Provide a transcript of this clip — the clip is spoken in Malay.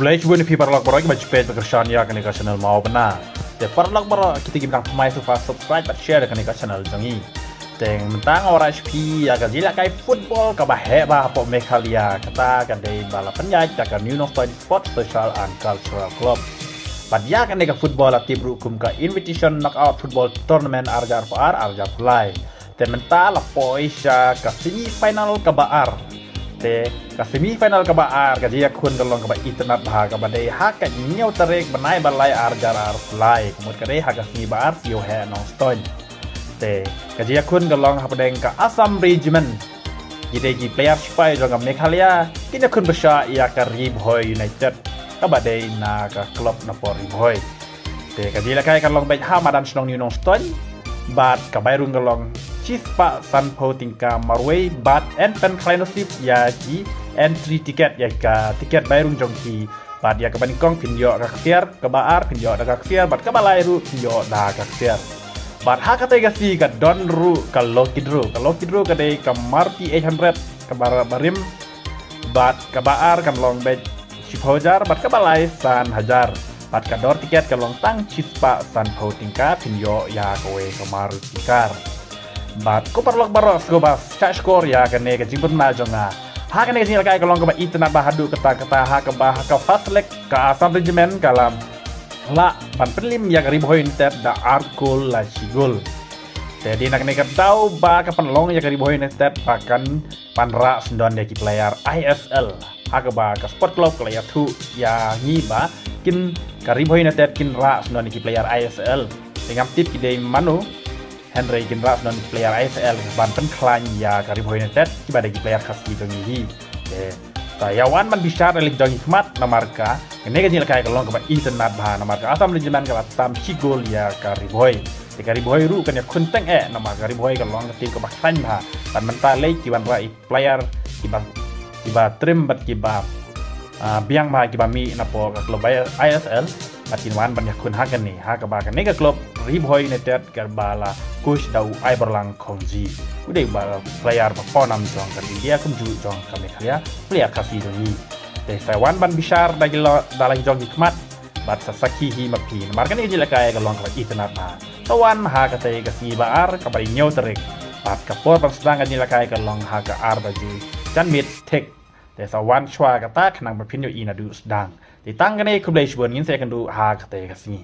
Kembali coba ni parlok barang kita cepet berkesan ya kan ikan channel mau benar. Te parlok barang kita gimana pemain tu fast subscribe dan share kan ikan channel jangi. Teng mentang orang HP ya kan jila kai football ka bahe ba po Mekhalia kata kan dei bala penyak kan New North Sport Social and Cultural Club. Padya kan ikan football aktif berukum ka invitation knockout football tournament Arjar Far Arjar Fulai. Te mental poisha ka semi final ka baar. Te ka semi final ka baar ka dia kun kalong ka ba internet bah ka ba dei ha ka nyau tarek banai balai Arjar Fulai kemud ka dei ha ka semi baar sio he nong ston. Te ka dia kun kalong ha padeng ka Assam Regiment. Jadi gi player sipai jong ka Mekhalia kini kun besar ia ka Ribhoy United ka ba dei na ka klub na por Ribhoy. Te ka dia kai kalong bai ha madan snong ni nong ston bat ka bai rung kalong Chispa Sanpo tingka Marway bat and pen klainosip ya ki entry tiket ya ka tiket bayrung jongki bat ya kabani kong pinjo ka kasiar ka baar pinjo da ka kasiar bat ka balai ru pinjo da ka kasiar bat ha ka tega si ka don ru ka lokidru ka dei ka Marti 800 ka barim bat ka baar kan long bet Shiphojar bat ka balai san hajar bat ka dor tiket ka long tang Chispa Sanpo tingka pinjo ya kowe ka maru tikar bat ko parlok baros go bas cha skor ya kane ka jimbun na jonga ha kane ka kai kalong ka ba internet bahadu kata ha ka faslek ka Assam Regiment kalam la ban prelim ya Ribhoy United da arkul la sigol jadi nak ne ka tau ba ka panlong ya Ribhoy United pakan panra sendon ya ki player ISL ha ka ba ka sport club player 2 ya ngi ba kin ka Ribhoy United kin ra sendon ya ki player ISL dengan tip ki dei manu Henry Ginras dan player ISL banten klan ya Ribhoy United kiba ada player khas di dongi saya wan man bisa relik dongi khmat namarka ini kan jil kai kalong ka internet bah namarka Assam Regiment ka tam sigol ya Ribhoy Ribhoy ru kan ya kunteng namarka Ribhoy kalong ka tim ka klan bah tan menta lei kiban rai player kiba trim bat kiba biang bah kiba mi napo ka klub ISL atin wan banyak kun hakan ni ha ka ba kan nega klub Ribhoy United ka bala coach dau ai berlang kongji udah bala player perform jong ka dia kunju jong ka Mekhalia player kasih doni te sawan ban bisar dagi dalai jong hikmat bat sasaki hi mapi markan ni jila kai ka long ka internet na tawan ha ka te ka si baar ka bari nyau terek bat ka por ban sedang ka jila kai ka long ha ka ar baju jan mit tek te sawan chwa ka ta khnang ba phin yo ina du sedang di tang ka ne kublai shbon ngin se kan du ha ka te ka si